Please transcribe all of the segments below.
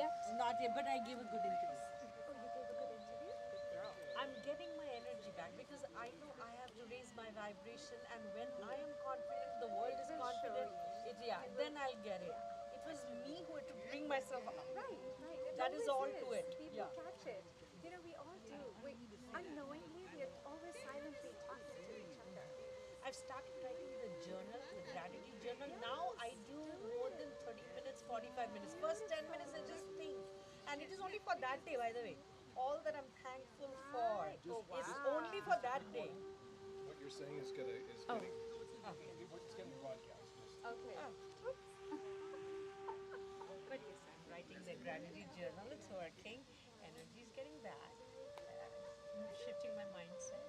yet? Not yet, but I gave a good interview. Oh, you gave a good interview? Good girl. I'm getting my energy back because I know I have to raise my vibration, and when I am confident, the world It is will show confident. you. Yeah, It will, then I'll get it. yeah. It was me who had to bring myself up. Right, right. It That is always all is. to it. People Yeah. catch it. You know, we all do. We unknowingly we are always silently talking to each other. I've started writing the journal, the gratitude journal. Now I Yes, do do more than it. 30 minutes, 45 minutes. First 10 minutes I Beautiful. just think. And it is only for that day, by the way. All that I'm thankful for Right. Oh is only for wow. that day. What you're saying is gonna is Oh. getting Okay. it's getting broadcast. Just Okay. Oh, Oops. but yes, I'm writing the gratitude journal. It's working. Energy is getting back. Shifting my mindset.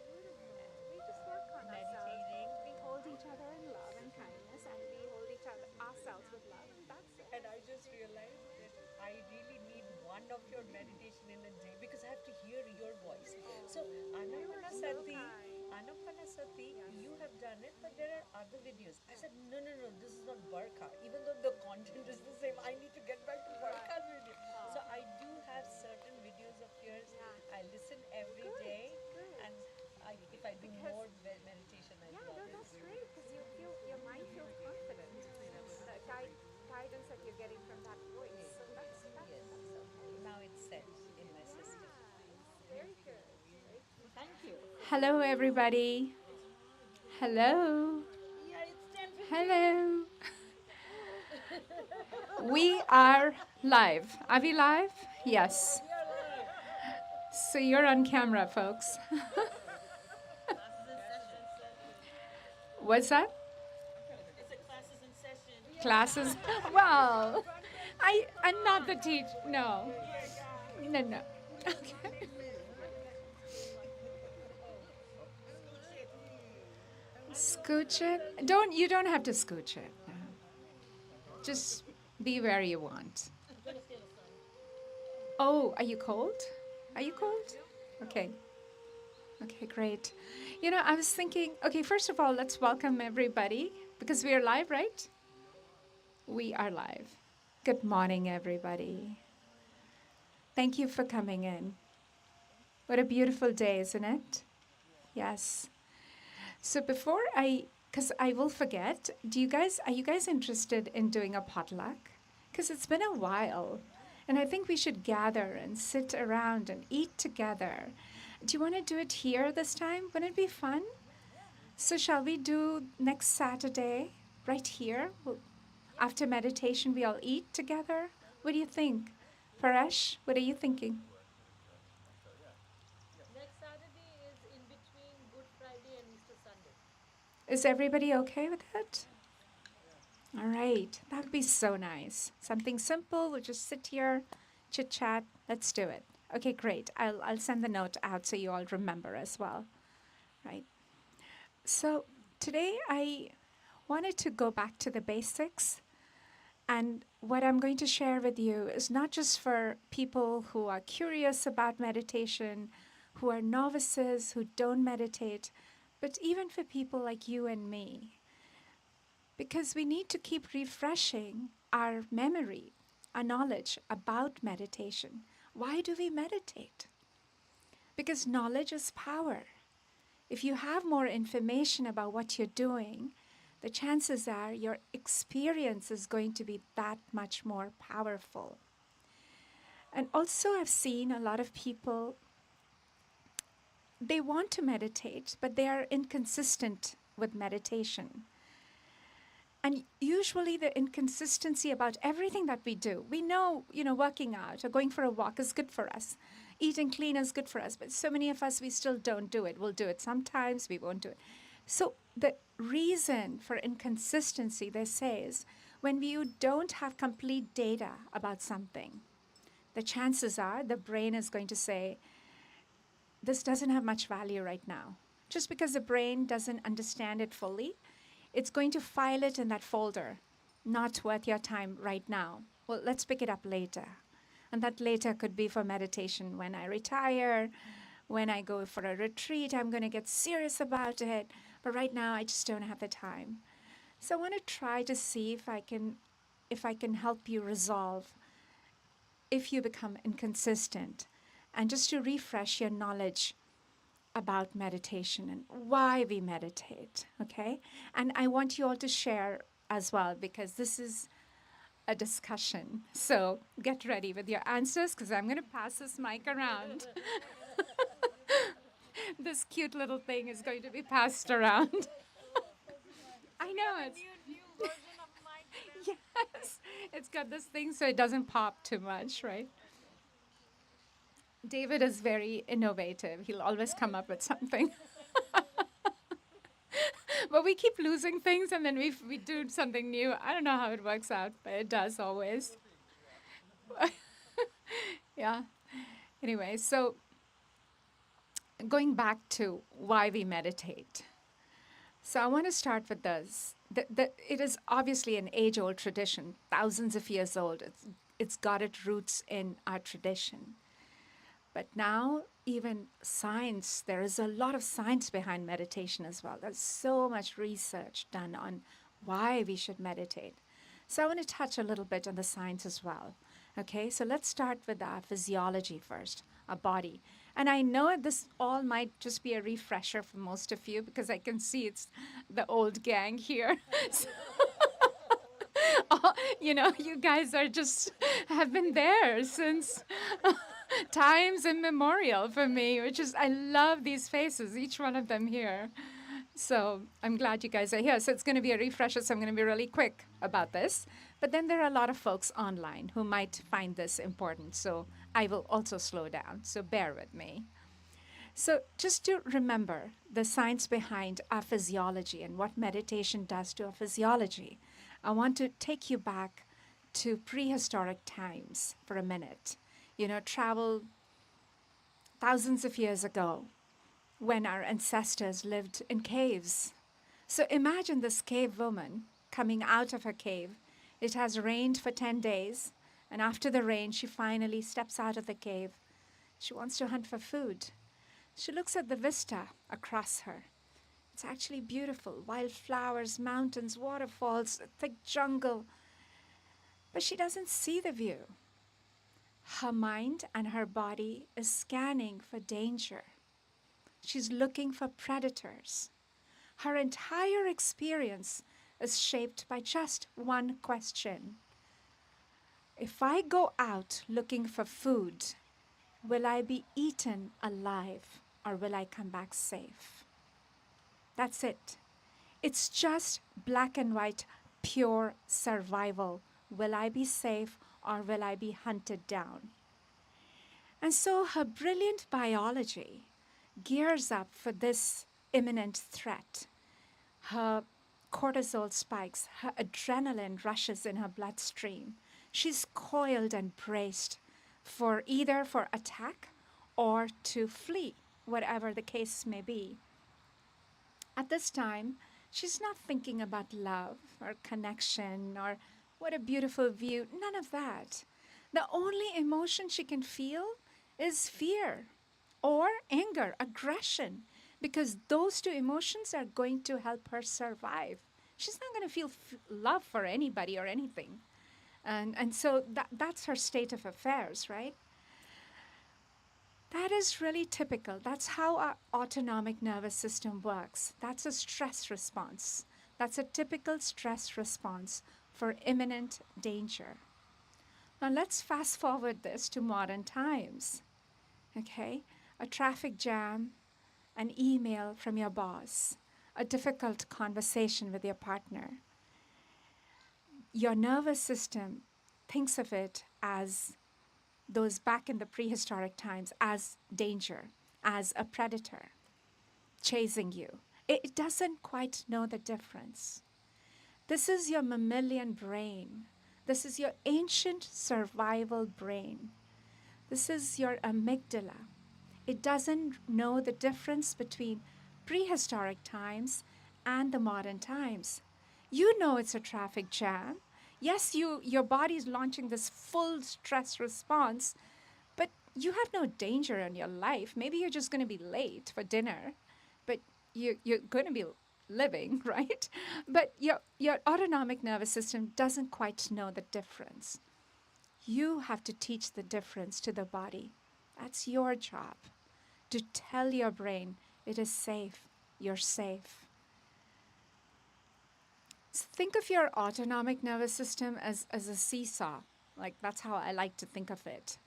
Beautiful. We just work on ourselves. Meditating. We hold each other in love and kindness, and we hold each other ourselves with love, and that's it. And I just realized that I really need one of your meditation in a day because I have to hear your voice. So You are so Anapanasati, kind. Anapanasati, Yes. you have done it, but there are other videos. I said, no, no, no, this is not Barkha. Even though the content is the same, I need to get back to Right. Barkha's video. So I do have certain videos of yours. Yeah. I listen every Good. day, Good. and if I do Because more meditation, I yeah, love no, it. that's great because you feel your mind feels confident. The guidance that you're getting from that voice. So Yes. that's so nice. Now it's set in my system. Yeah, very good. Very good. Thank you. Hello, everybody. Hello. Yeah, it's 10:15. Hello. We are live. Are we live? Yes. We are live. So you're on camera, folks. What's that? It's a classes in session. Classes? Well, I'm not the teacher. No. No, no. Okay. Scooch it. You don't have to scooch it. No. Just be where you want. Oh, are you cold? Are you cold? Okay. Okay, great. You know, I was thinking, okay, first of all, let's welcome everybody because we are live, right? We are live. Good morning, everybody. Thank you for coming in. What a beautiful day, isn't it? Yes. So because I will forget, are you guys interested in doing a potluck? Because it's been a while, and I think we should gather and sit around and eat together. Do you want to do it here this time? Wouldn't it be fun? So shall we do next Saturday, right here? After meditation, we all eat together. What do you think? Paresh, what are you thinking? Next Saturday is in between Good Friday and Easter Sunday. Is everybody okay with it? All right, that would be so nice. Something simple. We'll just sit here, chit chat. Let's do it. Okay, great. I'll send the note out so you all remember as well. Right. So today I wanted to go back to the basics. And what I'm going to share with you is not just for people who are curious about meditation, who are novices, who don't meditate, but even for people like you and me. Because we need to keep refreshing our memory, our knowledge about meditation. Why do we meditate? Because knowledge is power. If you have more information about what you're doing, the chances are your experience is going to be that much more powerful. And also, I've seen a lot of people, they want to meditate, but they are inconsistent with meditation. And usually the inconsistency about everything that we do, we know, working out or going for a walk is good for us. Eating clean is good for us, but so many of us, we still don't do it. We'll do it sometimes, we won't do it. So the reason for inconsistency, they say, is when you don't have complete data about something, the chances are the brain is going to say, this doesn't have much value right now. Just because the brain doesn't understand it fully, it's going to file it in that folder. Not worth your time right now. Well, let's pick it up later. And that later could be for meditation when I retire, when I go for a retreat, I'm going to get serious about it. But right now, I just don't have the time. So I want to try to see if I can help you resolve if you become inconsistent, and just to refresh your knowledge about meditation and why we meditate, okay? And I want you all to share as well because this is a discussion. So get ready with your answers because I'm going to pass this mic around. This cute little thing is going to be passed around. I know it's New version of mic now. yes, it's got this thing so it doesn't pop too much, right? David is very innovative. He'll always come up with something. But we keep losing things and then we do something new. I don't know how it works out, but it does always. Yeah. Anyway, so going back to why we meditate. So I want to start with this. It is obviously an age-old tradition, thousands of years old. It's got its roots in our tradition. But now, even science, there is a lot of science behind meditation as well. There's so much research done on why we should meditate. So I want to touch a little bit on the science as well. Okay, so let's start with our physiology first, our body. And I know this all might just be a refresher for most of you because I can see it's the old gang here. So you guys are just have been there since times immemorial for me, which is, I love these faces, each one of them here. So I'm glad you guys are here. So it's going to be a refresher, so I'm going to be really quick about this. But then there are a lot of folks online who might find this important. So I will also slow down. So bear with me. So just to remember the science behind our physiology and what meditation does to our physiology, I want to take you back to prehistoric times for a minute. Travel thousands of years ago when our ancestors lived in caves. So imagine this cave woman coming out of her cave. It has rained for 10 days, and after the rain, she finally steps out of the cave. She wants to hunt for food. She looks at the vista across her. It's actually beautiful. Wildflowers, mountains, waterfalls, a thick jungle. But she doesn't see the view. Her mind and her body is scanning for danger. She's looking for predators. Her entire experience is shaped by just one question. If I go out looking for food, will I be eaten alive or will I come back safe? That's it. It's just black and white, pure survival. Will I be safe or will I be hunted down? And so her brilliant biology gears up for this imminent threat. Her cortisol spikes, her adrenaline rushes in her bloodstream. She's coiled and braced for either for attack or to flee, whatever the case may be. At this time, she's not thinking about love or connection or what a beautiful view, none of that. The only emotion she can feel is fear or anger, aggression, because those two emotions are going to help her survive. She's not going to feel love for anybody or anything. And so that's her state of affairs, right? That is really typical. That's how our autonomic nervous system works. That's a stress response. That's a typical stress response for imminent danger. Now let's fast forward this to modern times. Okay? A traffic jam, an email from your boss, a difficult conversation with your partner. Your nervous system thinks of it as those back in the prehistoric times as danger, as a predator chasing you. It doesn't quite know the difference. This is your mammalian brain. This is your ancient survival brain. This is your amygdala. It doesn't know the difference between prehistoric times and the modern times. You know it's a traffic jam. Yes, your body's launching this full stress response, but you have no danger in your life. Maybe you're just going to be late for dinner, but you're going to be living, right? But your autonomic nervous system doesn't quite know the difference. You have to teach the difference to the body. That's your job, to tell your brain it is safe, you're safe. So think of your autonomic nervous system as a seesaw. Like that's how I like to think of it.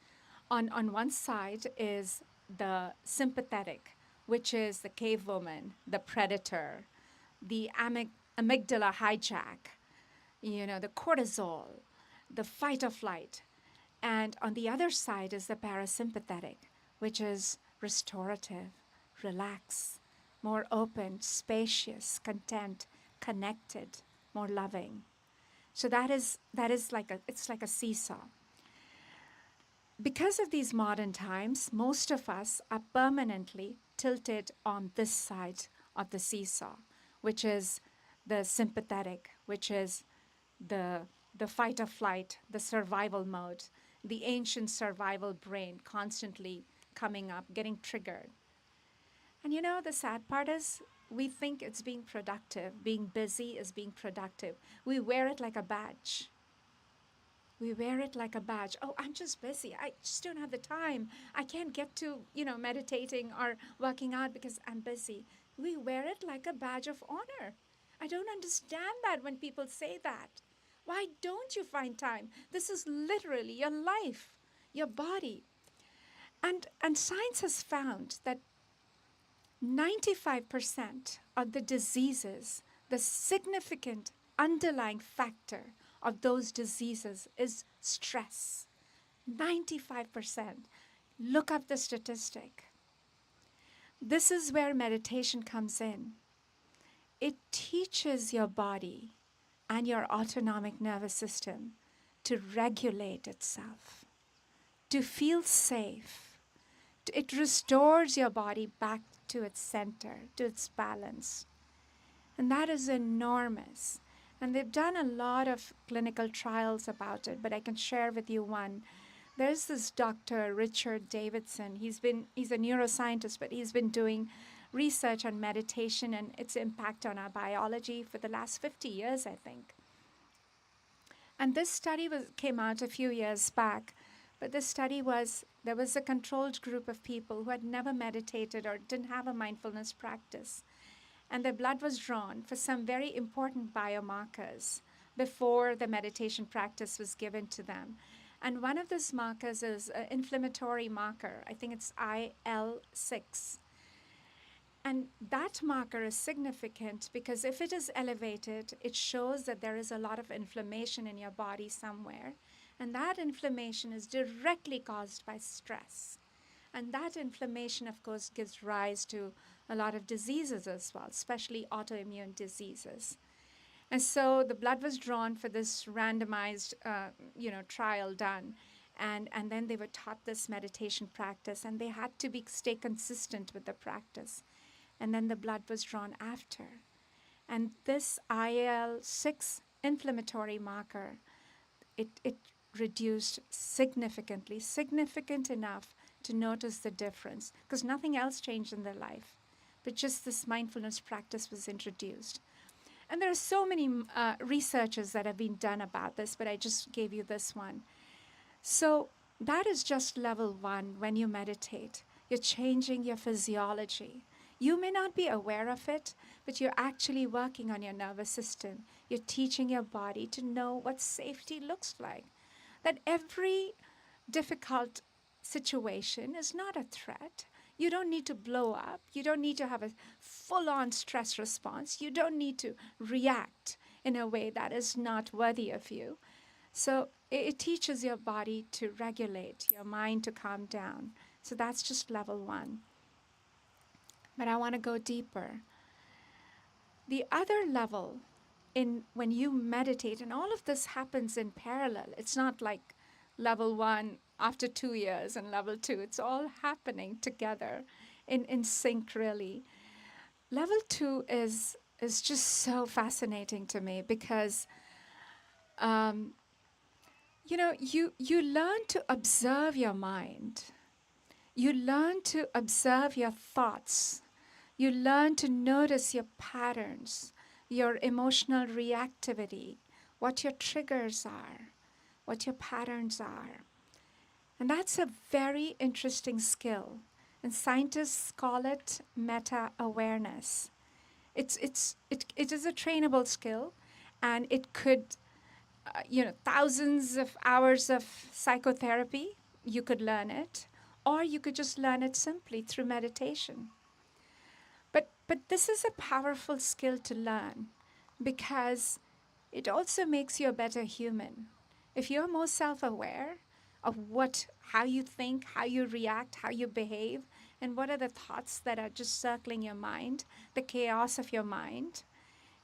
On one side is the sympathetic, which is the cave woman, the predator, the amygdala hijack, the cortisol, the fight or flight. And on the other side is the parasympathetic, which is restorative, relax, more open, spacious, content, connected, more loving. So that is it's like a seesaw. Because of these modern times, most of us are permanently tilted on this side of the seesaw, which is the sympathetic, which is the fight or flight, the survival mode, the ancient survival brain constantly coming up, getting triggered. And the sad part is we think it's being productive. Being busy is being productive. We wear it like a badge. We wear it like a badge. Oh, I'm just busy. I just don't have the time. I can't get to, meditating or working out because I'm busy. We wear it like a badge of honor. I don't understand that when people say that. Why don't you find time? This is literally your life, your body. And science has found that 95% of the diseases, the significant underlying factor of those diseases is stress. 95%. Look up the statistic. This is where meditation comes in. It teaches your body and your autonomic nervous system to regulate itself, to feel safe. It restores your body back to its center, to its balance. And that is enormous. And they've done a lot of clinical trials about it, but I can share with you one. There's this Dr. Richard Davidson. He's a neuroscientist, but he's been doing research on meditation and its impact on our biology for the last 50 years, I think. And this study came out a few years back, but the study there was a controlled group of people who had never meditated or didn't have a mindfulness practice. And their blood was drawn for some very important biomarkers before the meditation practice was given to them. And one of those markers is an inflammatory marker. I think it's IL-6. And that marker is significant because if it is elevated, it shows that there is a lot of inflammation in your body somewhere. And that inflammation is directly caused by stress. And that inflammation, of course, gives rise to a lot of diseases as well, especially autoimmune diseases. And so the blood was drawn for this randomized, trial done. And then they were taught this meditation practice, and they had to stay consistent with the practice. And then the blood was drawn after. And this IL-6 inflammatory marker, it reduced significantly, significant enough to notice the difference, because nothing else changed in their life, but just this mindfulness practice was introduced. And there are so many researches that have been done about this, but I just gave you this one. So that is just level 1 when you meditate. You're changing your physiology. You may not be aware of it, but you're actually working on your nervous system. You're teaching your body to know what safety looks like. That every difficult situation is not a threat. You don't need to blow up. You don't need to have a full-on stress response. You don't need to react in a way that is not worthy of you. So it teaches your body to regulate, your mind to calm down. So that's just level 1. But I want to go deeper. The other level, when you meditate, and all of this happens in parallel. It's not like level 1 after 2 years and level 2. It's all happening together in sync, really. Level 2 is just so fascinating to me because, you learn to observe your mind. You learn to observe your thoughts. You learn to notice your patterns, your emotional reactivity, what your triggers are, what your patterns are. And that's a very interesting skill. And scientists call it meta-awareness. It is a trainable skill, and it could, thousands of hours of psychotherapy, you could learn it, or you could just learn it simply through meditation. But this is a powerful skill to learn because it also makes you a better human. If you're more self-aware of how you think, how you react, how you behave, and what are the thoughts that are just circling your mind, the chaos of your mind,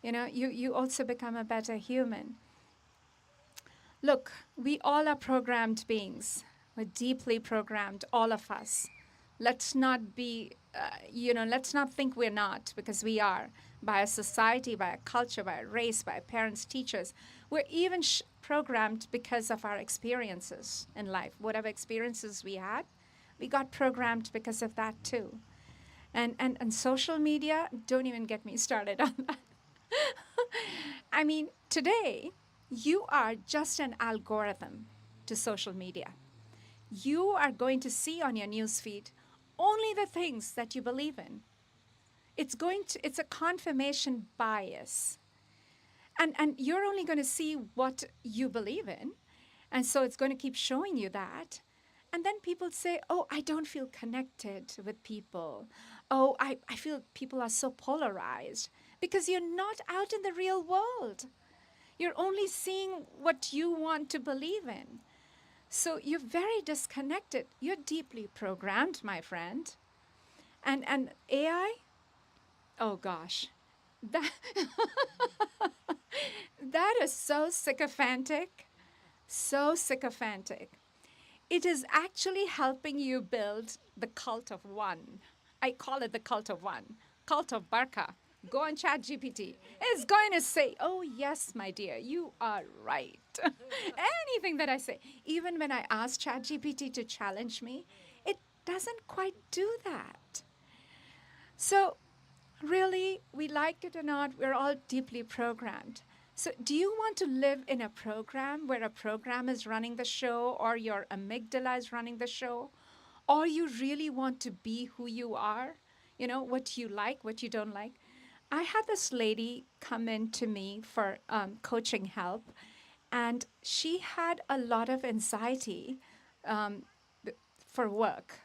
you also become a better human. Look, we all are programmed beings. We're deeply programmed, all of us. Let's not be, let's not think we're not, because we are, by a society, by a culture, by a race, by parents, teachers. We're even programmed because of our experiences in life. Whatever experiences we had, we got programmed because of that too. And social media, don't even get me started on that. I mean, today, you are just an algorithm to social media. You are going to see on your newsfeed only the things that you believe in. It's a confirmation bias. And you're only going to see what you believe in. And so it's going to keep showing you that. And then people say, oh, I don't feel connected with people. Oh, I feel people are so polarized. Because you're not out in the real world. You're only seeing what you want to believe in. So you're very disconnected. You're deeply programmed, my friend. And AI, oh gosh, that, that is so sycophantic, so sycophantic. It is actually helping you build the cult of one. I call it the cult of one, cult of Barkha. Go on ChatGPT. It's going to say, oh, yes, my dear, you are right. Anything that I say. Even when I ask ChatGPT to challenge me, it doesn't quite do that. So really, we like it or not, we're all deeply programmed. So do you want to live in a program where a program is running the show or your amygdala is running the show? Or you really want to be who you are? You know, what you like, what you don't like? I had this lady come in to me for coaching help, and she had a lot of anxiety um, for work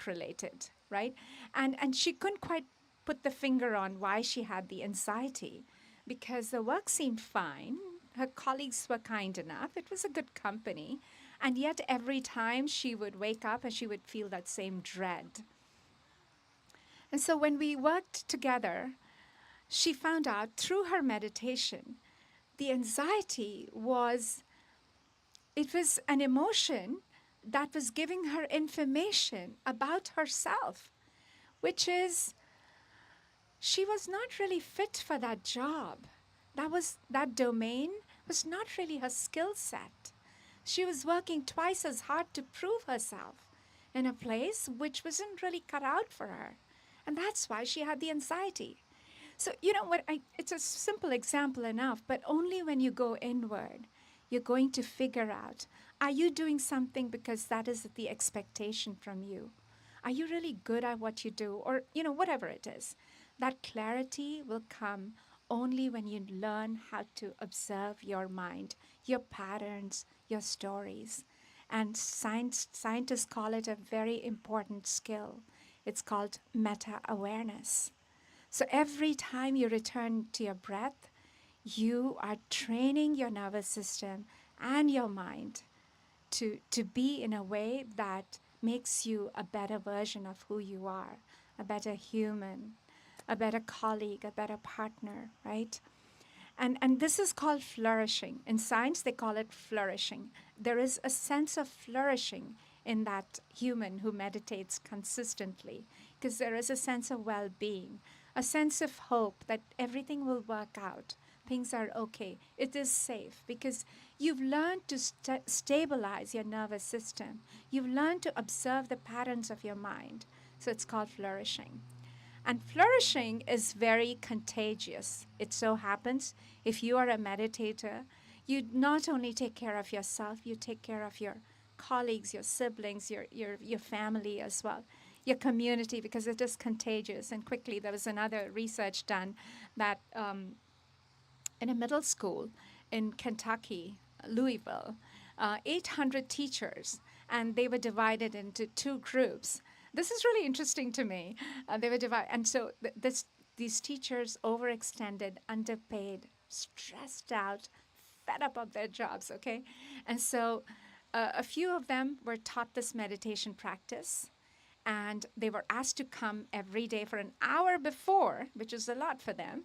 related, right? And she couldn't quite put the finger on why she had the anxiety, because the work seemed fine. Her colleagues were kind enough. It was a good company. And yet every time she would wake up and she would feel that same dread. And so when we worked together, she found out through her meditation, the anxiety it was an emotion that was giving her information about herself, which is she was not really fit for that job. That domain was not really her skill set. She was working twice as hard to prove herself in a place which wasn't really cut out for her. And that's why she had the anxiety. So, you know what, it's a simple example enough, but only when you go inward, you're going to figure out, are you doing something because that is the expectation from you? Are you really good at what you do? Or, whatever it is. That clarity will come only when you learn how to observe your mind, your patterns, your stories. And scientists call it a very important skill. It's called meta-awareness. So every time you return to your breath, you are training your nervous system and your mind to be in a way that makes you a better version of who you are, a better human, a better colleague, a better partner, right? And this is called flourishing. In science, they call it flourishing. There is a sense of flourishing in that human who meditates consistently, because there is a sense of well-being, a sense of hope that everything will work out. Things are okay. It is safe because you've learned to stabilize your nervous system. You've learned to observe the patterns of your mind. So it's called flourishing. And flourishing is very contagious. It so happens if you are a meditator, You not only take care of yourself, you take care of your colleagues, your siblings, your family as well, your community, because it is contagious. And quickly, there was another research done that in a middle school in Kentucky, Louisville, 800 teachers, and they were divided into two groups. This is really interesting to me. They were divided, and so these teachers overextended, underpaid, stressed out, fed up of their jobs. Okay, and so a few of them were taught this meditation practice, and they were asked to come every day for an hour before, which is a lot for them,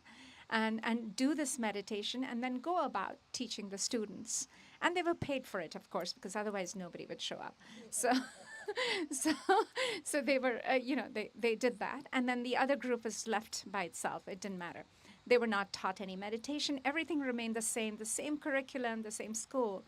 and do this meditation and then go about teaching the students. And they were paid for it, of course, because otherwise nobody would show up. So, so, so they were, they did that. And then the other group was left by itself. It didn't matter. They were not taught any meditation. Everything remained the same curriculum, the same school.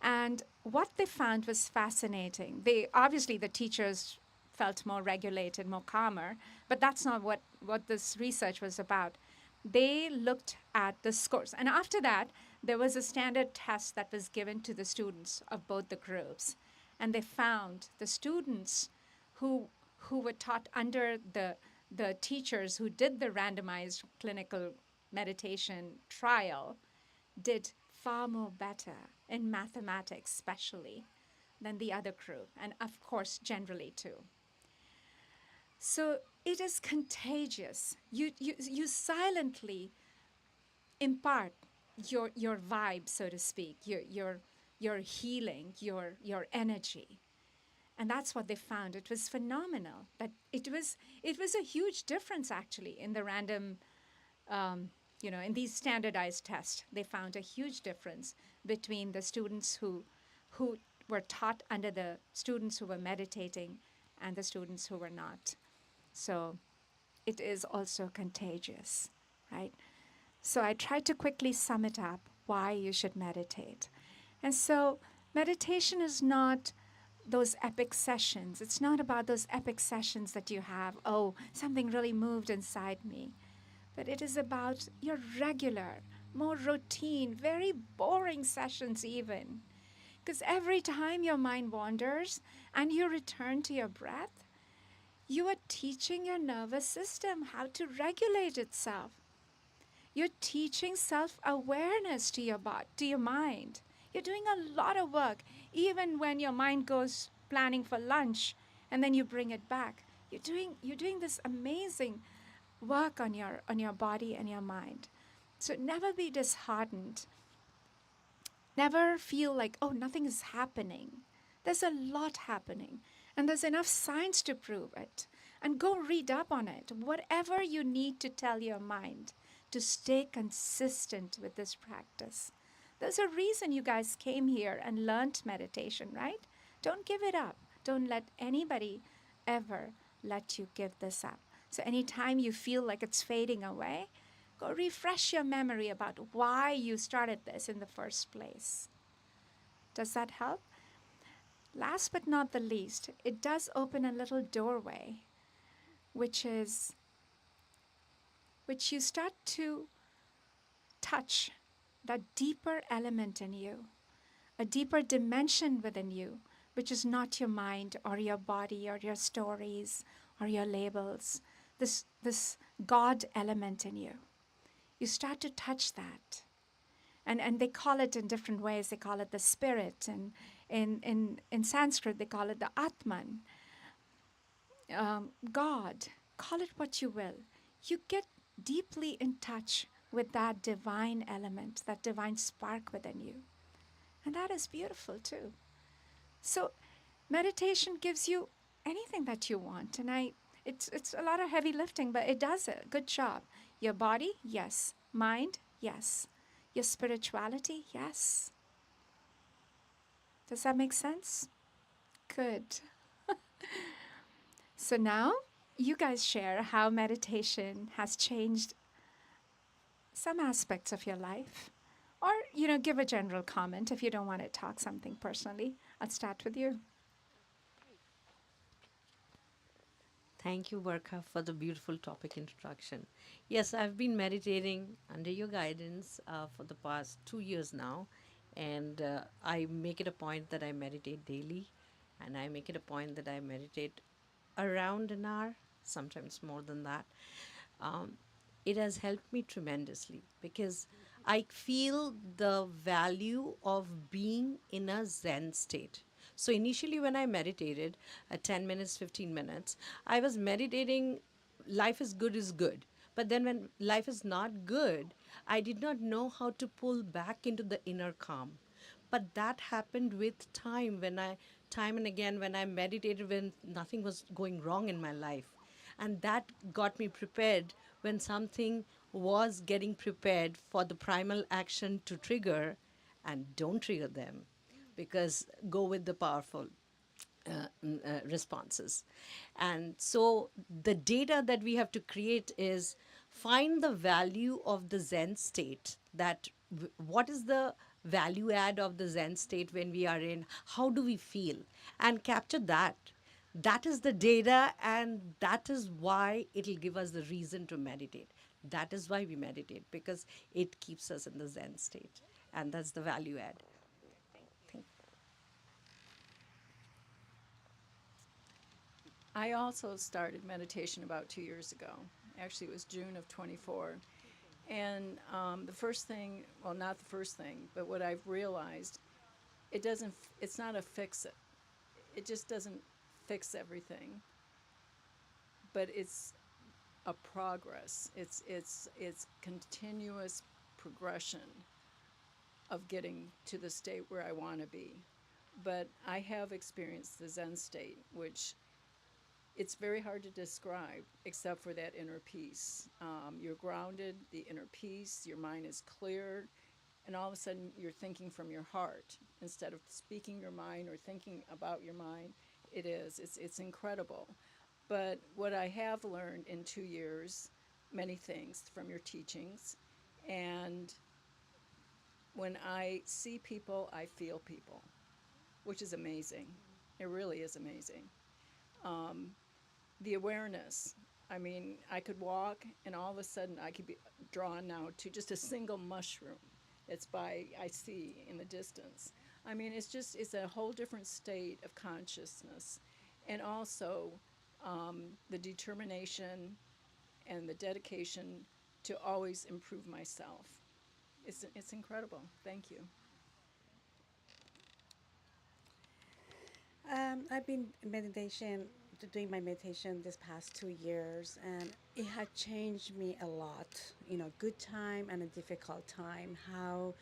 And what they found was fascinating. Obviously, the teachers felt more regulated, more calmer, but that's not what this research was about. They looked at the scores. And after that, there was a standard test that was given to the students of both the groups. And they found the students who were taught under the teachers who did the randomized clinical meditation trial did far more better in mathematics, especially, than the other group. And of course, generally too. So it is contagious. You silently impart your vibe, so to speak, your healing, your energy. And that's what they found. It was phenomenal. That it was a huge difference actually in the random, in these standardized tests. They found a huge difference between the students who were taught under the students who were meditating and the students who were not. So it is also contagious, right? So I tried to quickly sum it up why you should meditate. And so meditation is not those epic sessions. It's not about those epic sessions that you have, oh, something really moved inside me. But it is about your regular, more routine, very boring sessions even. Because every time your mind wanders and you return to your breath, you are teaching your nervous system how to regulate itself. You're teaching self-awareness to your body, to your mind. You're doing a lot of work, even when your mind goes planning for lunch, and then you bring it back. You're doing this amazing work on your body and your mind. So never be disheartened. Never feel like, oh, nothing is happening. There's a lot happening, and there's enough science to prove it. And go read up on it. Whatever you need to tell your mind to stay consistent with this practice. There's a reason you guys came here and learned meditation, right? Don't give it up. Don't let anybody ever let you give this up. So anytime you feel like it's fading away, go refresh your memory about why you started this in the first place. Does that help? Last but not the least, it does open a little doorway, which you start to touch that deeper element in you, a deeper dimension within you, which is not your mind or your body or your stories or your labels, this God element in you. You start to touch that. And they call it in different ways. They call it the spirit. And in Sanskrit, they call it the Atman. God, call it what you will. You get deeply in touch with that divine element, that divine spark within you. And that is beautiful too. So meditation gives you anything that you want. And it's a lot of heavy lifting, but it does a good job. Your body, yes. Mind, yes. Your spirituality, yes. Does that make sense? Good. So now you guys share how meditation has changed some aspects of your life. Or, give a general comment if you don't want to talk something personally. I'll start with you. Thank you, Barkha, for the beautiful topic introduction. Yes, I've been meditating under your guidance for the past 2 years now, and I make it a point that I meditate daily, and I make it a point that I meditate around an hour, sometimes more than that. Um, it has helped me tremendously because I feel the value of being in a Zen state. So initially, when I meditated 10 minutes, 15 minutes, I was meditating, life is good. But then when life is not good, I did not know how to pull back into the inner calm. But that happened with time when I, time and again, when I meditated when nothing was going wrong in my life. And that got me prepared when something was getting prepared for the primal action to trigger, and don't trigger them because go with the powerful responses. And so the data that we have to create is find the value of the Zen state. That what is the value add of the Zen state when we are in? How do we feel? And capture that. That is the data, and that is why it'll give us the reason to meditate. That is why we meditate because it keeps us in the Zen state, and that's the value add. Thank I also started meditation about 2 years ago. Actually, it was June of 24. And the first thing, well, not the first thing, but what I've realized, it's not a fix it. It just doesn't fix everything, but it's a progress. It's continuous progression of getting to the state where I want to be. But I have experienced the Zen state, which it's very hard to describe except for that inner peace. You're grounded, the inner peace, your mind is clear, and all of a sudden you're thinking from your heart instead of speaking your mind or thinking about your mind. It's incredible. But what I have learned in 2 years, many things from your teachings, and when I see people, I feel people, which is amazing. It really is amazing. The awareness. I mean, I could walk and all of a sudden I could be drawn now to just a single mushroom that's I see in the distance. I mean, it's a whole different state of consciousness. And also the determination and the dedication to always improve myself. It's incredible. Thank you. I've been doing my meditation this past 2 years, and it had changed me a lot. You know, good time and a difficult time, how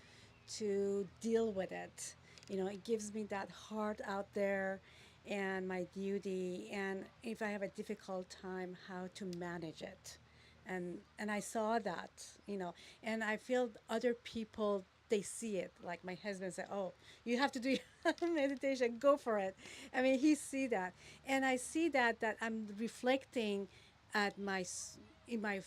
to deal with it. You know, it gives me that heart out there and my duty, and if I have a difficult time, how to manage it. And I saw that, you know, and I feel other people, they see it. Like my husband said, "Oh, you have to do meditation. Go for it." I mean, he see that, and I see that I'm reflecting at in my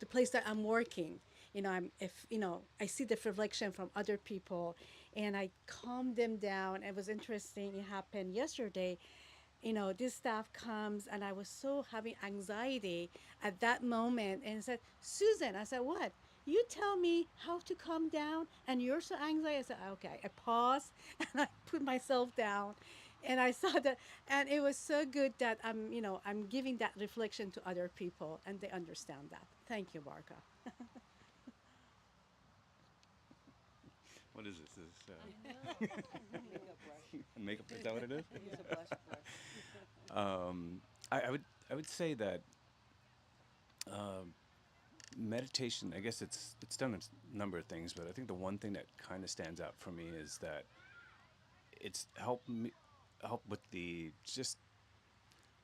the place that I'm working. You know, if you know, I see the reflection from other people, and I calm them down. It was interesting. It happened yesterday. You know, this staff comes, and I was so having anxiety at that moment, and said, "Susan," I said, "What? You tell me how to calm down, and you're so anxious." I said, "Okay." I paused and I put myself down, and I saw that, and it was so good that I'm giving that reflection to other people, and they understand that. Thank you, Barka. What is this? Makeup? Is that what it is? I would say that meditation. I guess it's done a number of things, but I think the one thing that kind of stands out for me is that it's help with the just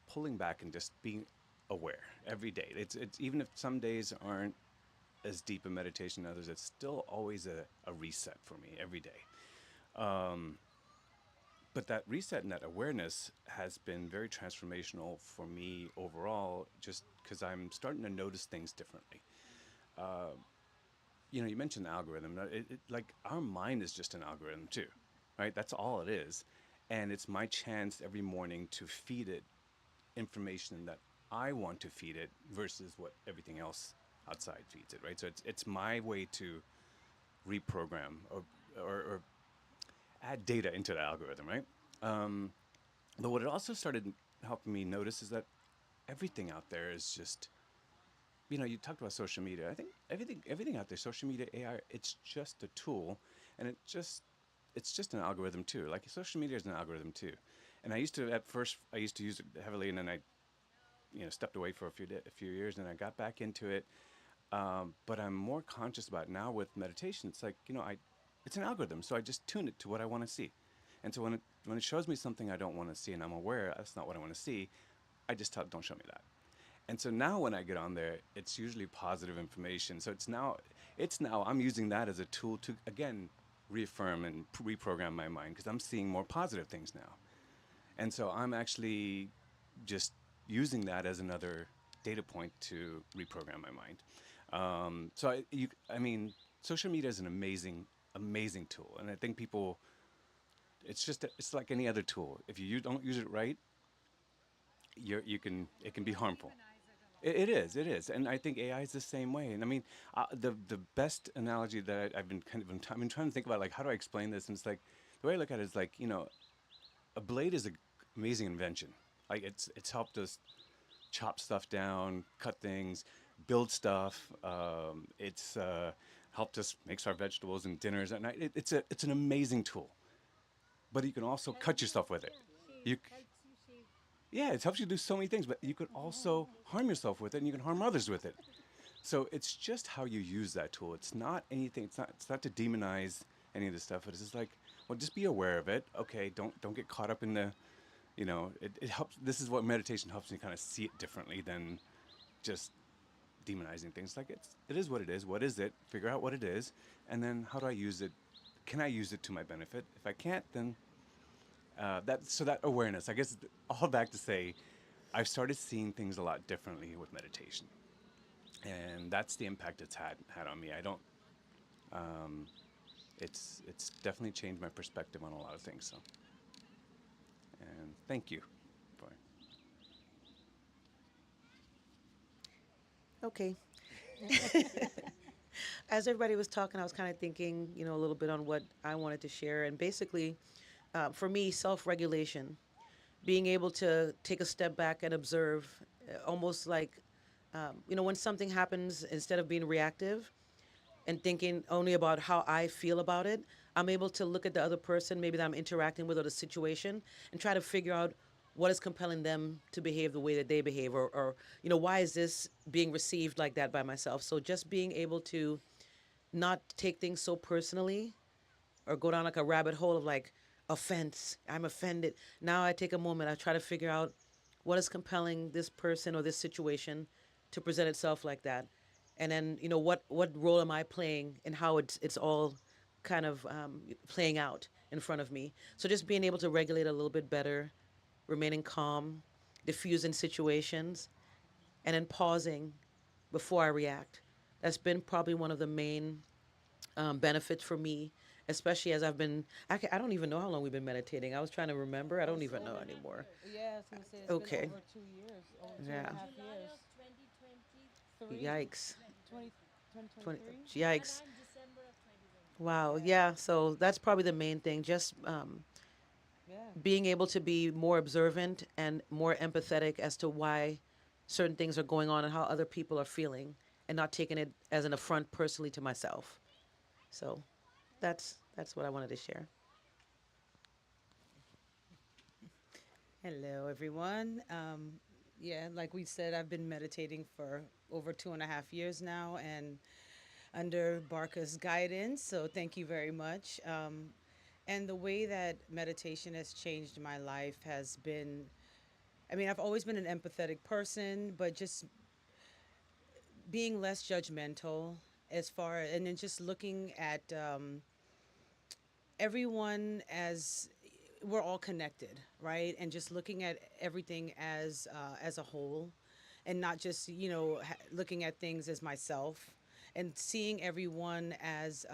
pulling back and just being aware every day. It's even if some days aren't as deep in meditation as others, it's still always a reset for me every day. But that reset and that awareness has been very transformational for me overall, just because I'm starting to notice things differently. You mentioned algorithm. Like our mind is just an algorithm too, right? That's all it is. And it's my chance every morning to feed it information that I want to feed it versus what everything else outside feeds it, right? So it's my way to reprogram or add data into the algorithm, right? But what it also started helping me notice is that everything out there is just, you talked about social media. I think everything out there, social media, AI, it's just a tool, and it's just an algorithm too. Like social media is an algorithm too. And at first I used to use it heavily, and then I stepped away for a few years, and I got back into it. But I'm more conscious about it now with meditation. It's like it's an algorithm, so I just tune it to what I want to see. And so when it shows me something I don't want to see, and I'm aware that's not what I want to see, I just tell it, don't show me that. And so now when I get on there, it's usually positive information. So it's now I'm using that as a tool to again reaffirm and reprogram my mind because I'm seeing more positive things now. And so I'm actually just using that as another data point to reprogram my mind. I mean, social media is an amazing tool, and I think people, it's like any other tool. If you don't use it right, it can be harmful. It is, and I think AI is the same way. And I mean, the best analogy that I've been I've been trying to think about, like, how do I explain this? And it's like the way I look at it is like, a blade is an amazing invention. Like it's helped us chop stuff down, cut things, build stuff. It's helped us make our vegetables and dinners at night. It's an amazing tool, but you can also cut yourself with it. You Yeah, it helps you do so many things, but you could also harm yourself with it, and you can harm others with it. So it's just how you use that tool. It's not anything. It's not to demonize any of this stuff. But it's just like, well, just be aware of it. Okay, don't get caught up in the, it helps. This is what meditation helps me kind of see it differently than just demonizing things. Like it is what it is. What is it? Figure out what it is, and then how do I use it? Can I use it to my benefit? If I can't, then that awareness. I guess all back to say, I've started seeing things a lot differently with meditation, and that's the impact it's had on me. I don't. It's definitely changed my perspective on a lot of things. So, and thank you for. Okay. As everybody was talking, I was kind of thinking, a little bit on what I wanted to share. And basically, for me, self regulation, being able to take a step back and observe, almost like, when something happens, instead of being reactive and thinking only about how I feel about it, I'm able to look at the other person, maybe that I'm interacting with, or the situation, and try to figure out what is compelling them to behave the way that they behave, or why is this being received like that by myself. So just being able to not take things so personally or go down like a rabbit hole of like offense. I'm offended. Now I take a moment. I try to figure out what is compelling this person or this situation to present itself like that, and then what role am I playing and how it's all kind of playing out in front of me. So just being able to regulate a little bit better, remaining calm, diffusing situations, and then pausing before I react. That's been probably one of the main benefits for me, especially as I don't even know how long we've been meditating. I was trying to remember. I don't even know anymore. Yeah, I was gonna say it's been Okay. over 2 years, over two and Yeah. a half years. Yikes. 20, 20, 2023. yikes. Wow. Yeah. So that's probably the main thing. Just Yeah. being able to be more observant and more empathetic as to why certain things are going on and how other people are feeling, and not taking it as an affront personally to myself. So that's what I wanted to share. Hello, everyone. Yeah, like we said, I've been meditating for over 2.5 years now, and under Barkha's guidance. So thank you very much. And the way that meditation has changed my life has been, I mean, I've always been an empathetic person, but just being less judgmental as far, and then just looking at everyone as we're all connected, right? And just looking at everything as a whole, and not just looking at things as myself, and seeing everyone as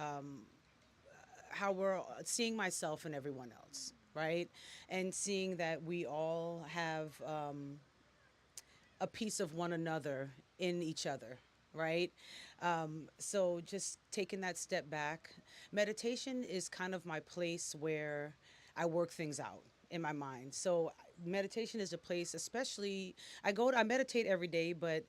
how we're seeing myself and everyone else, right? And seeing that we all have a piece of one another in each other, right? So just taking that step back, meditation is kind of my place where I work things out in my mind. So meditation is a place, especially I meditate every day, but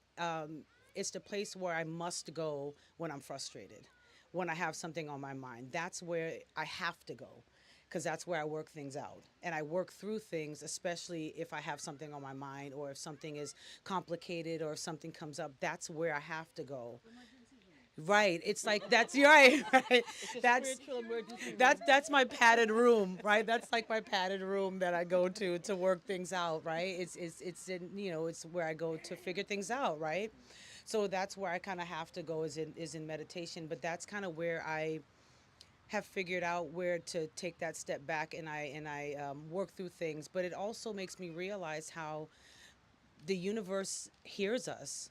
it's the place where I must go when I'm frustrated, when I have something on my mind. That's where I have to go because that's where I work things out. And I work through things, especially if I have something on my mind or if something is complicated or if something comes up. That's where I have to go. Right. It's like that's you're right. Right. That's that's my padded room, right? That's like my padded room that I go to work things out, right? It's in it's where I go to figure things out, right? So that's where I kind of have to go is in meditation, but that's kind of where I have figured out where to take that step back and I work through things. But it also makes me realize how the universe hears us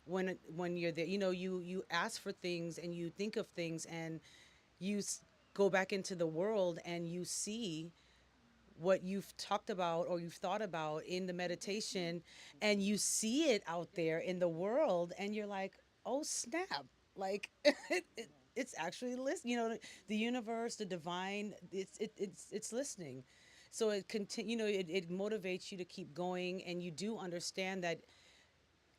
when you're there. You ask for things and you think of things and you go back into the world and you see what you've talked about or you've thought about in the meditation and you see it out there in the world and you're like, oh snap, like it's actually listening. The universe, the divine, it's listening. So it motivates you to keep going, and you do understand that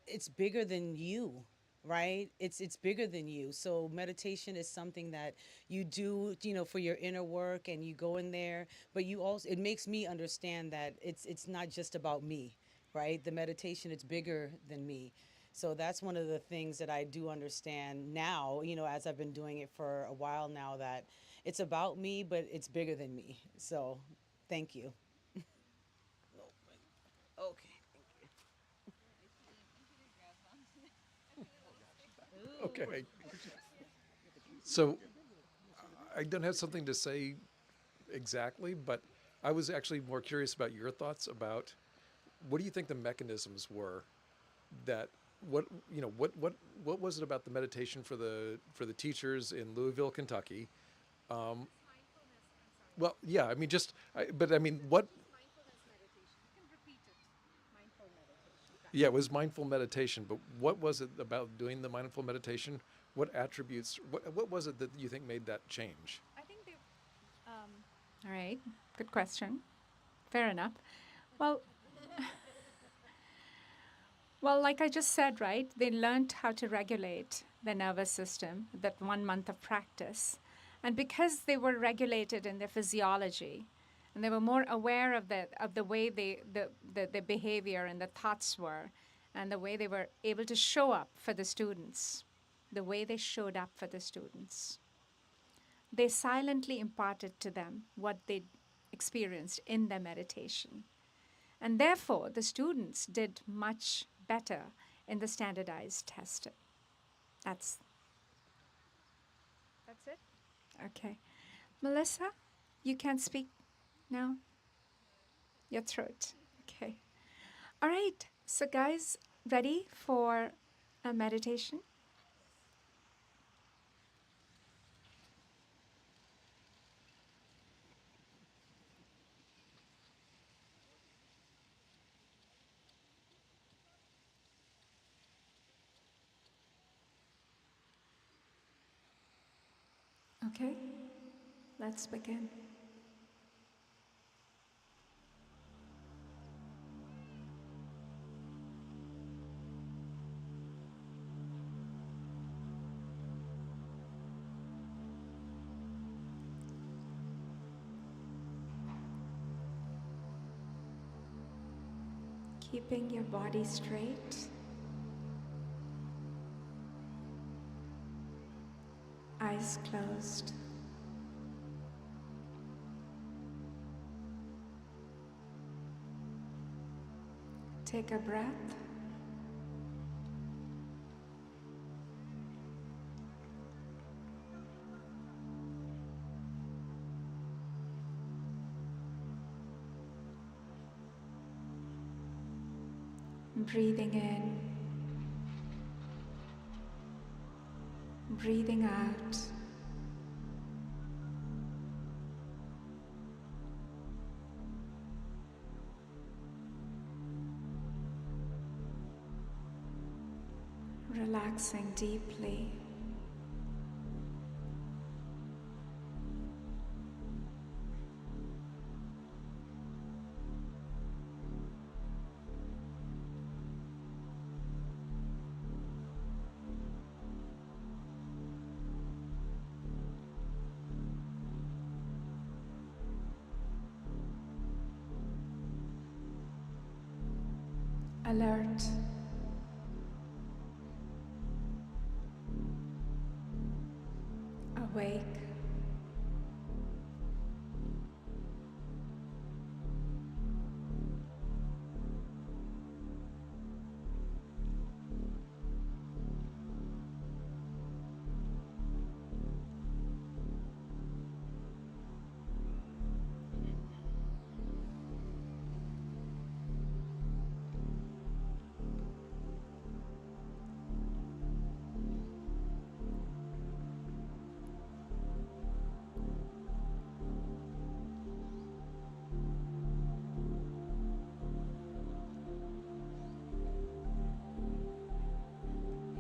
it's bigger than you, right? It's bigger than you. So meditation is something that you do, for your inner work, and you go in there, but you also it makes me understand that it's not just about me, right? The meditation, it's bigger than me. So that's one of the things that I do understand now, as I've been doing it for a while now, that it's about me, but it's bigger than me. So thank you. Okay. Okay. So I don't have something to say exactly, but I was actually more curious about your thoughts about what do you think the mechanisms were that what was it about the meditation for the teachers in Louisville, Kentucky? Well, yeah, I mean but I mean what yeah, it was mindful meditation, but what was it about doing the mindful meditation? What attributes what was it that you think made that change? I think they. All right. Good question. Fair enough. Well, well, like I just said, right? They learned how to regulate the nervous system, that 1 month of practice. And because they were regulated in their physiology, and they were more aware of the way the behavior and the thoughts were, and the way they were able to show up for the students, the way they showed up for the students. They silently imparted to them what they experienced in their meditation. And therefore, the students did much better in the standardized test. That's that's it. Okay. Melissa, you can speak now. Your throat. Okay. All right. So guys, ready for a meditation? Okay. Let's begin. Keeping your body straight, eyes closed. Take a breath. Breathing in, breathing out. Relaxing deeply. Alert. Awake.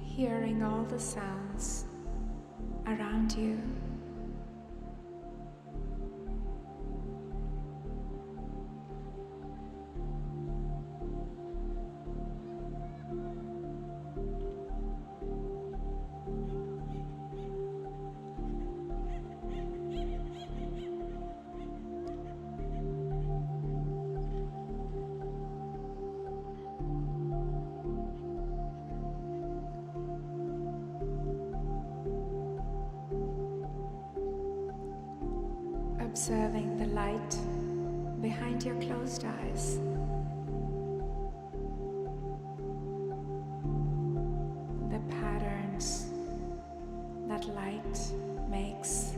Hearing all the sounds around you. Observing the light behind your closed eyes. The patterns that light makes.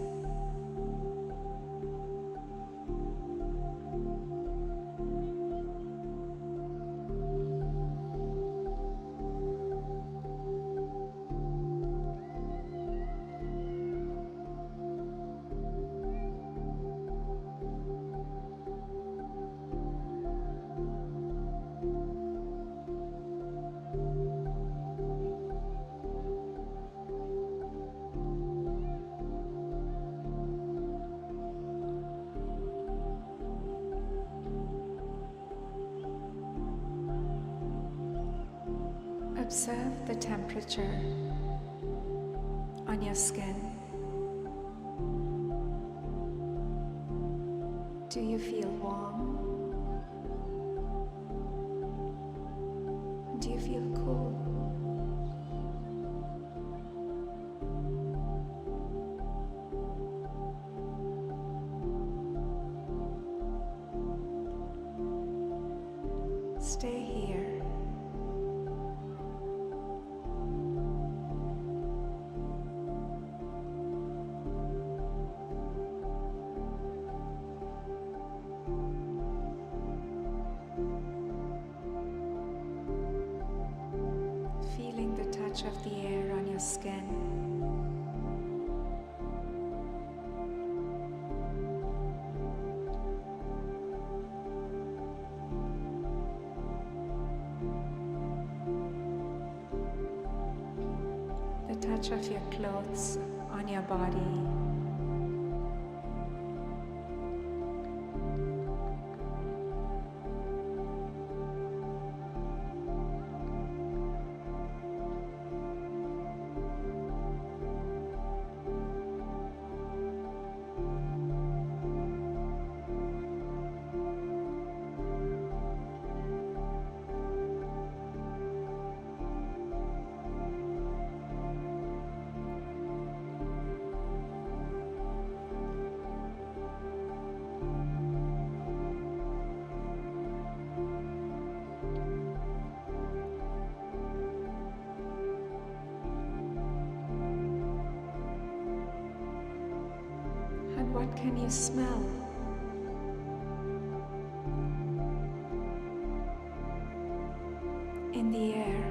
Observe the temperature on your skin. Do you feel warm? Do you feel cool? Stay here. Feeling the touch of the air on your skin. The touch of your clothes on your body. And what can you smell? In the air.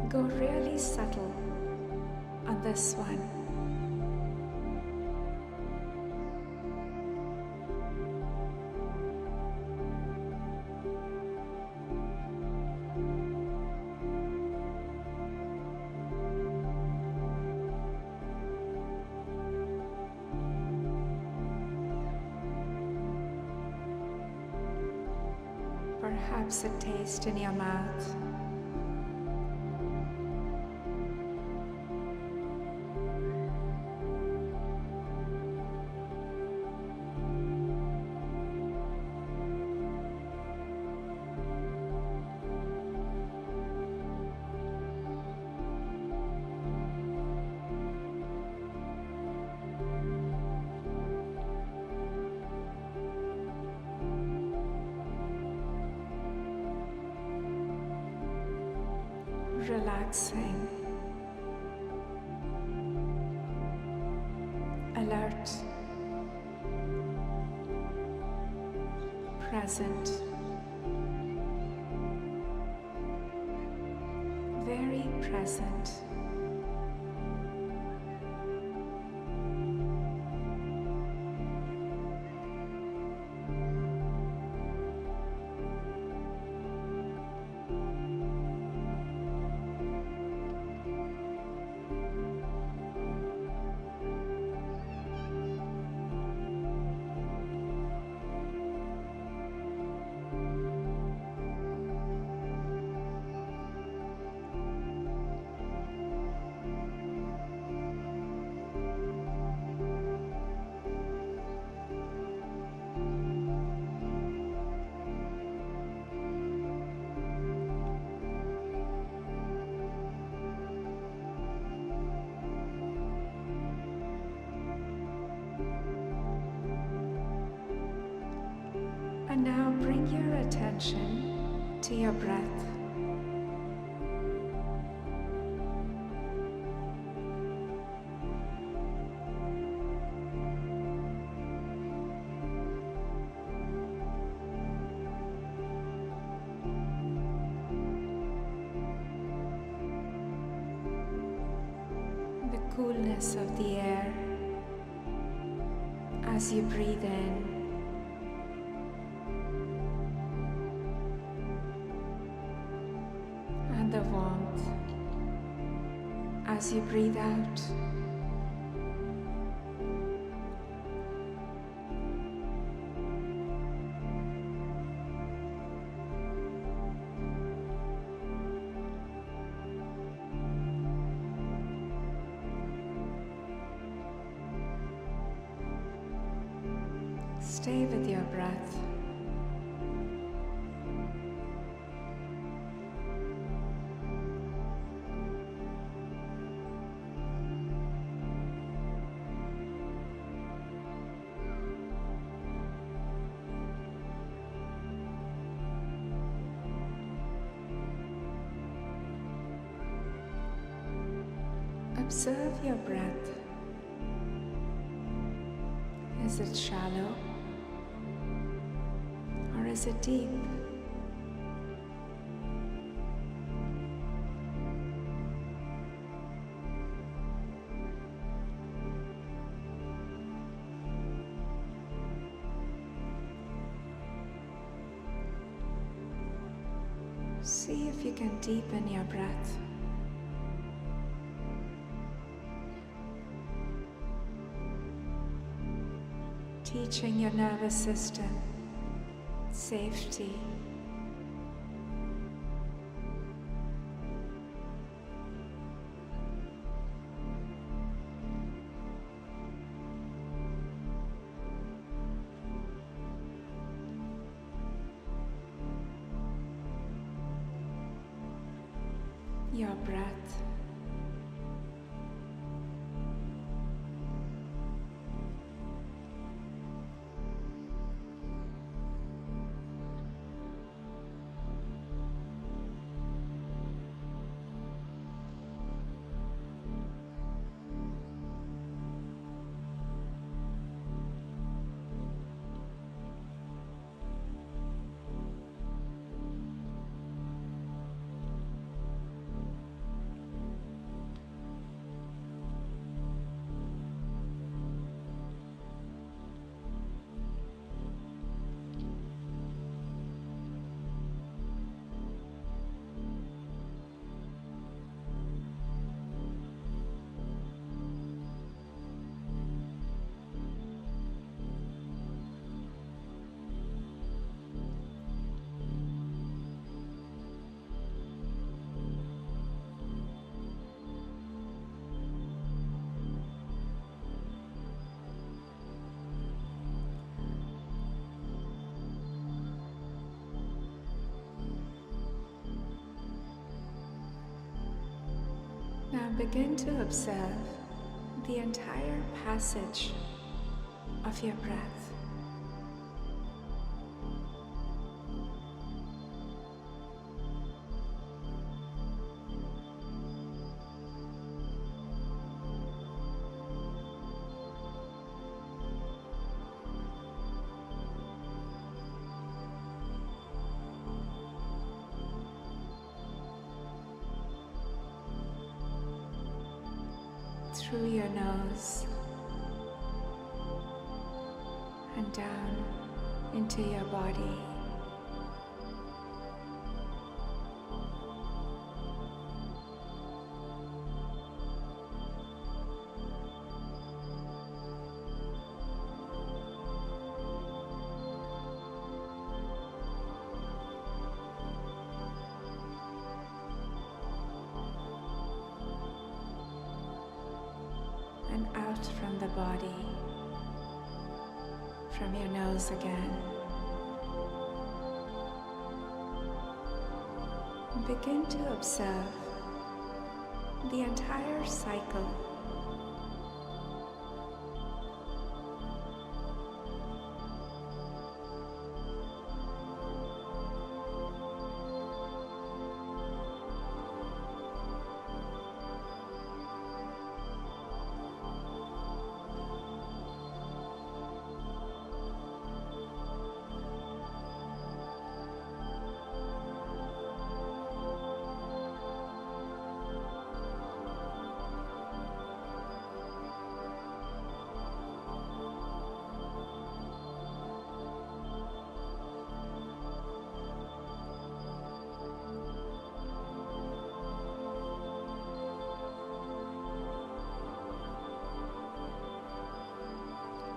Go really subtle on this one. Perhaps a taste in your mouth. Relaxing, alert, present, very present. And now bring your attention to your breath. The coolness of the air as you breathe in. And the warmth as you breathe out. Stay with your breath. Observe your breath. Is it shallow or is it deep? See if you can deepen your breath. Teaching your nervous system safety. Your breath. begin to observe the entire passage of your breath. Through your nose and down into your body. And out from the body, from your nose again. And begin to observe the entire cycle.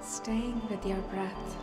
Staying with your breath.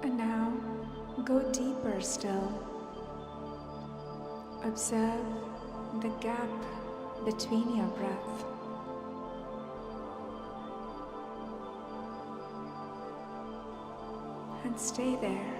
And now, go deeper still. Observe the gap between your breath. And stay there.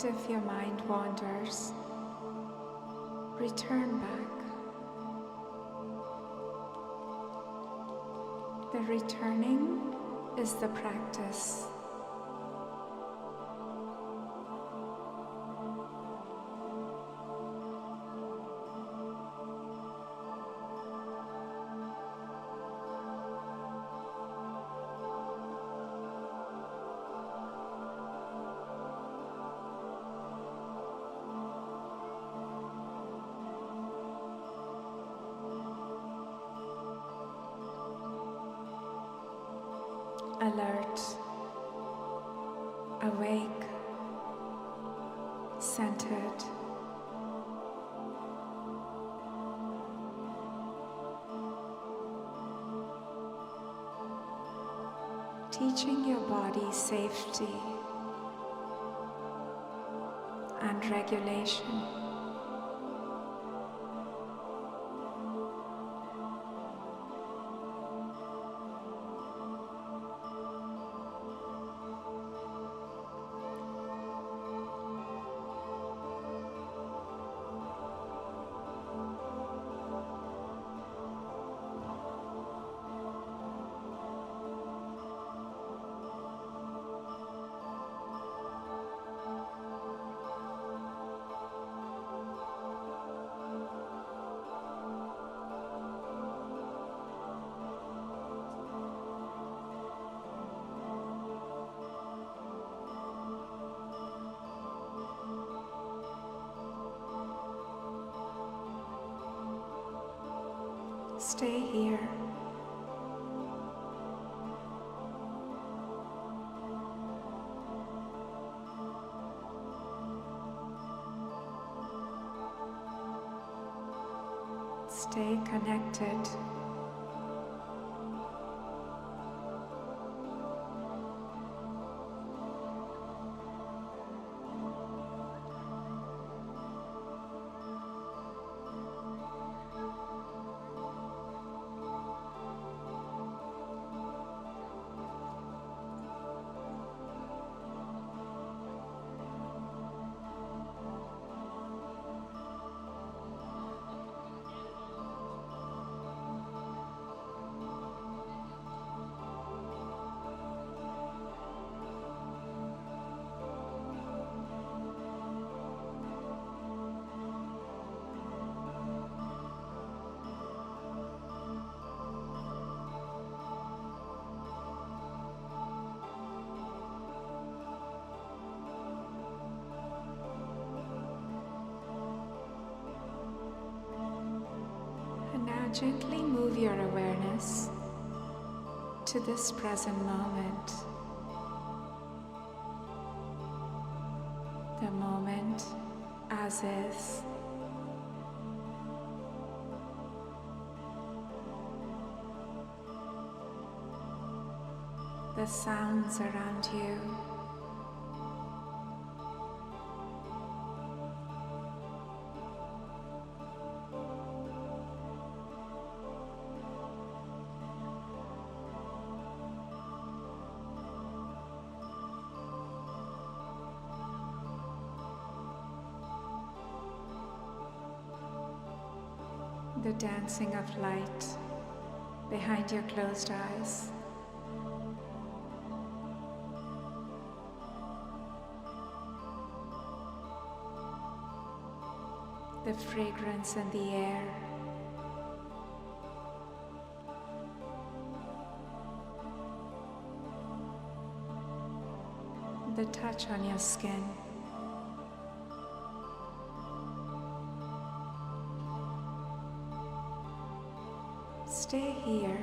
And if your mind wanders, return back. The returning is the practice. Alert, awake, centered. Teaching your body safety and regulation. Stay here. Stay connected. And now gently move your awareness to this present moment. The moment as is. The sounds around you. The dancing of light behind your closed eyes. The fragrance in the air. The touch on your skin. Stay here.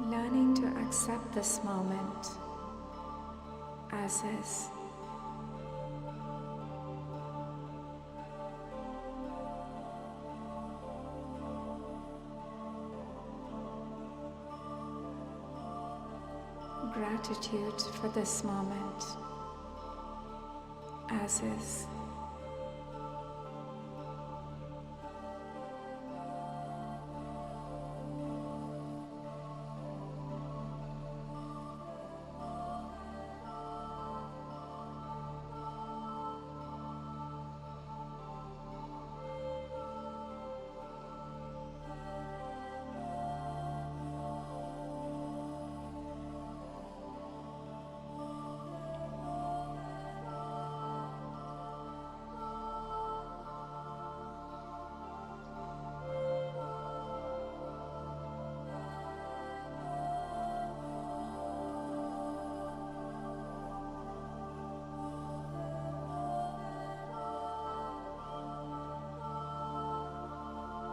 Learning to accept this moment as is. Gratitude for this moment as is.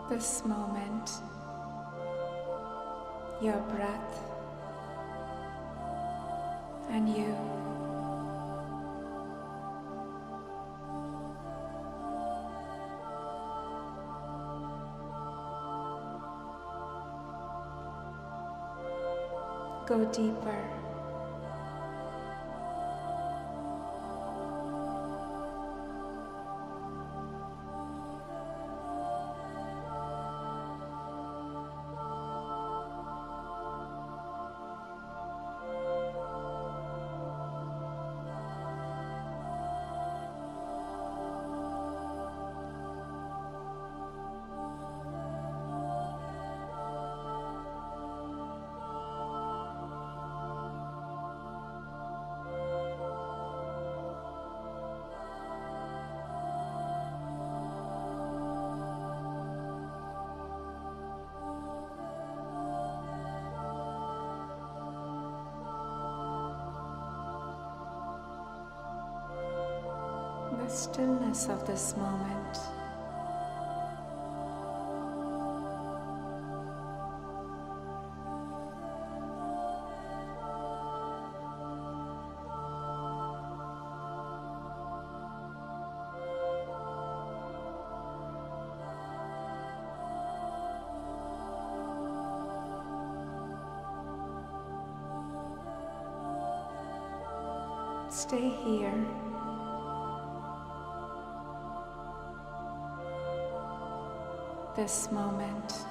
This moment, your breath, and you. Go deeper. The stillness of this moment. Stay here. This moment.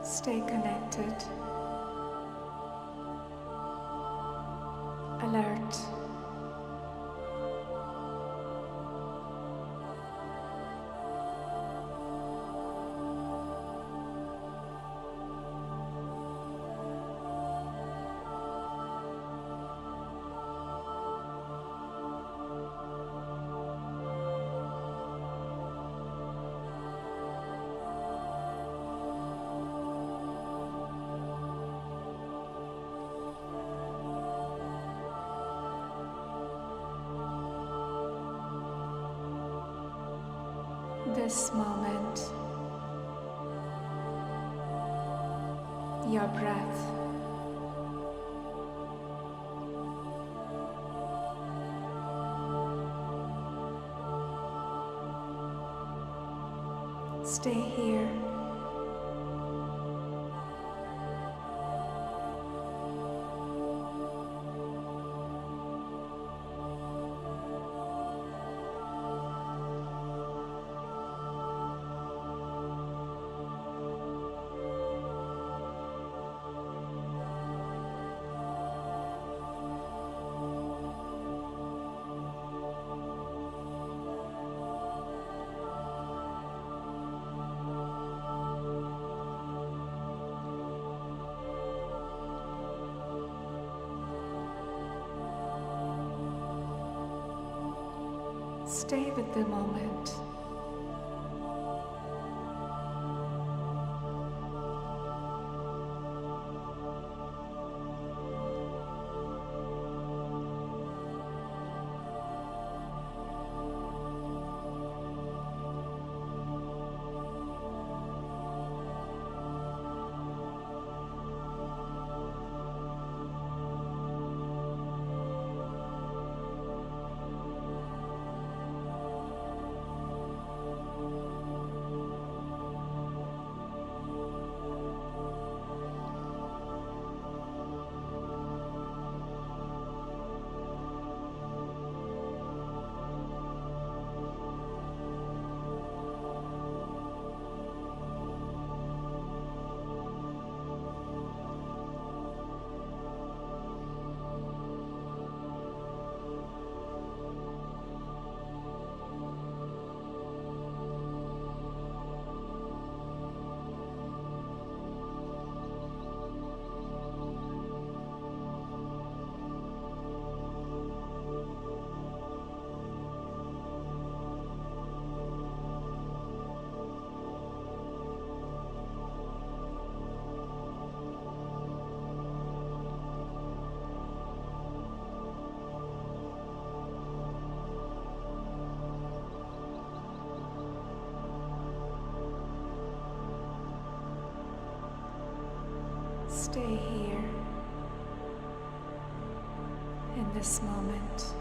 Stay connected, alert. This moment, your breath, stay here. Stay with the moment. stay here in this moment.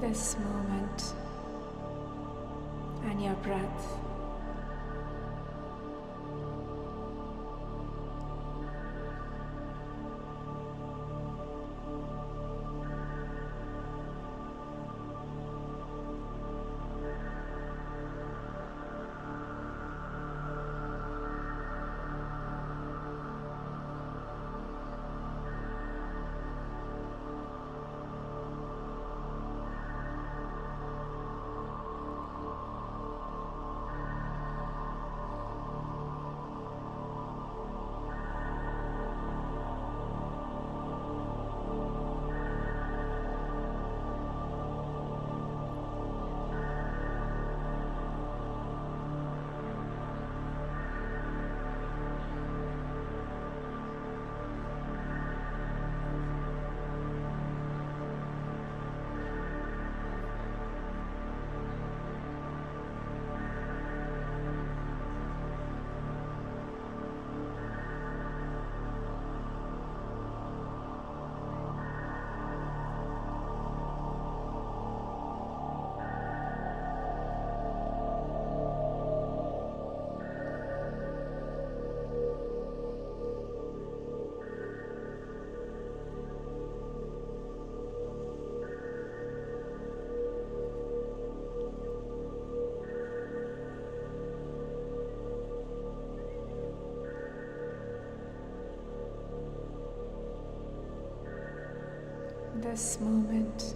This moment and your breath. This moment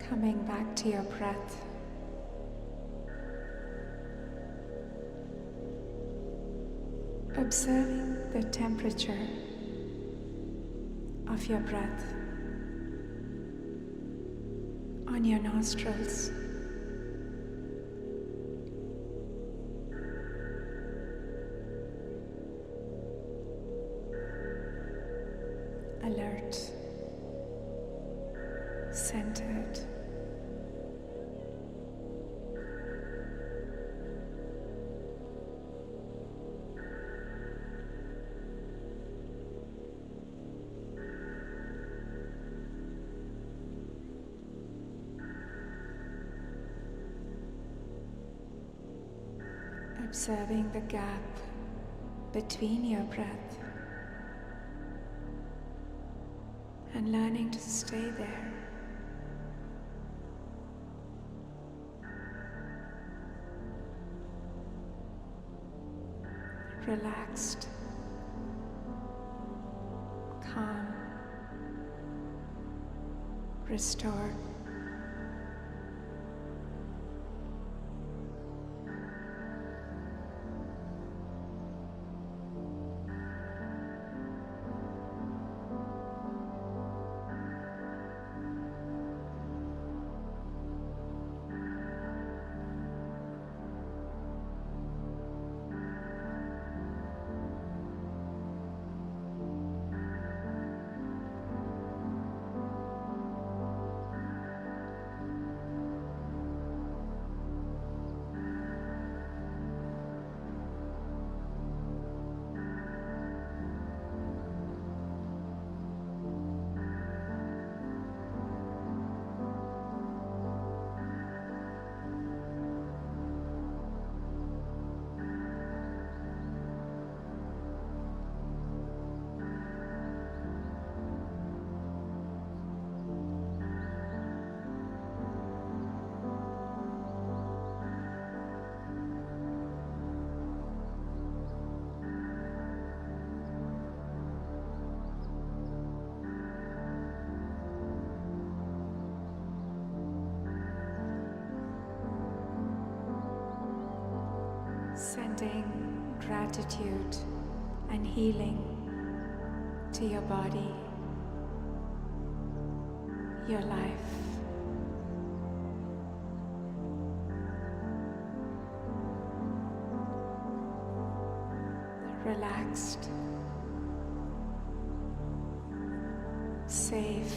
coming back to your breath. Observing the temperature of your breath on your nostrils. Alert, centered. Observing the gap between your breath and learning to stay there. Relaxed, calm, restored. Sending gratitude and healing to your body, your life. Relaxed, safe,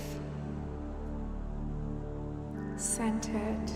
centered.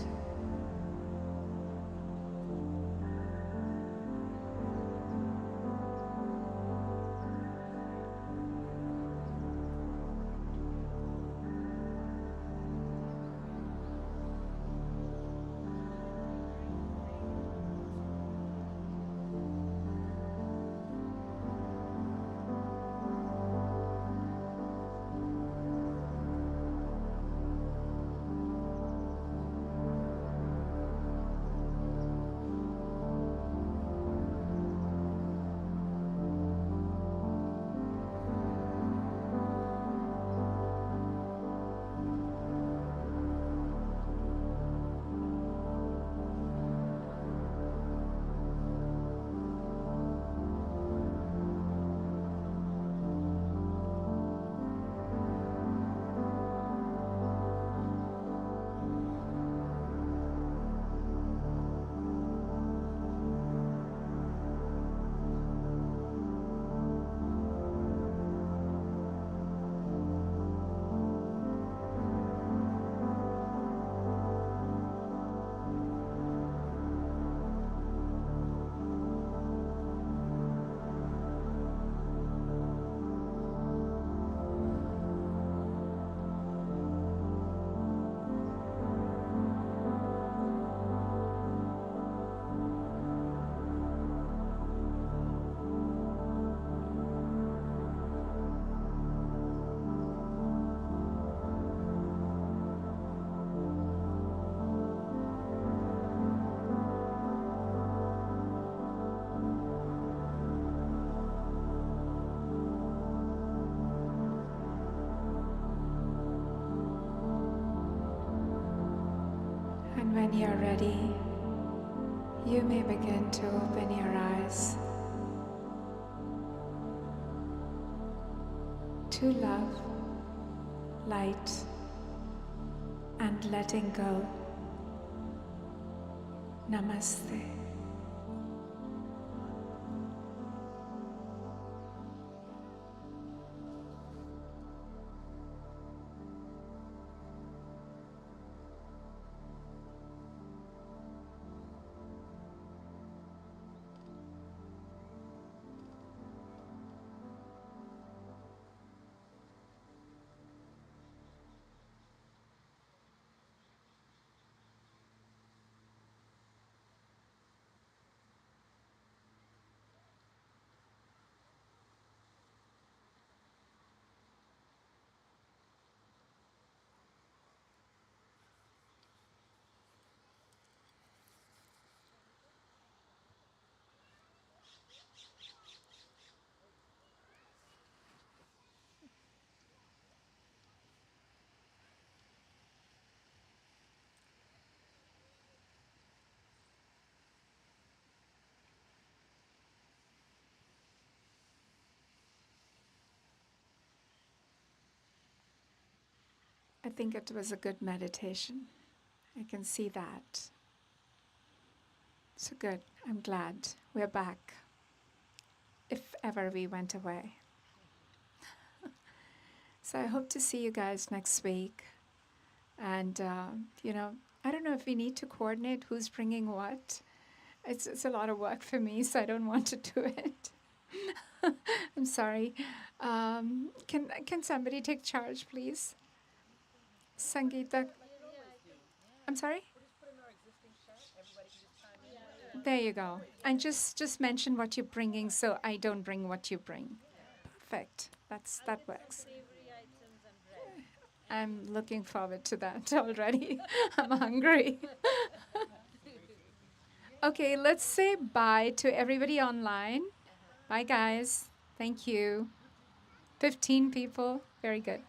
And when you're ready, you may begin to open your eyes to love, light, and letting go. Namaste. I think it was a good meditation. I can see that. So good. I'm glad we're back, if ever we went away. So I hope to see you guys next week. And, I don't know if we need to coordinate who's bringing what. It's a lot of work for me, so I don't want to do it. I'm sorry. Can somebody take charge, please? Sangeeta. I'm sorry? There you go. And just mention what you're bringing so I don't bring what you bring. Perfect. That works. I'm looking forward to that already. I'm hungry. Okay, let's say bye to everybody online. Bye, guys. Thank you. 15 people. Very good.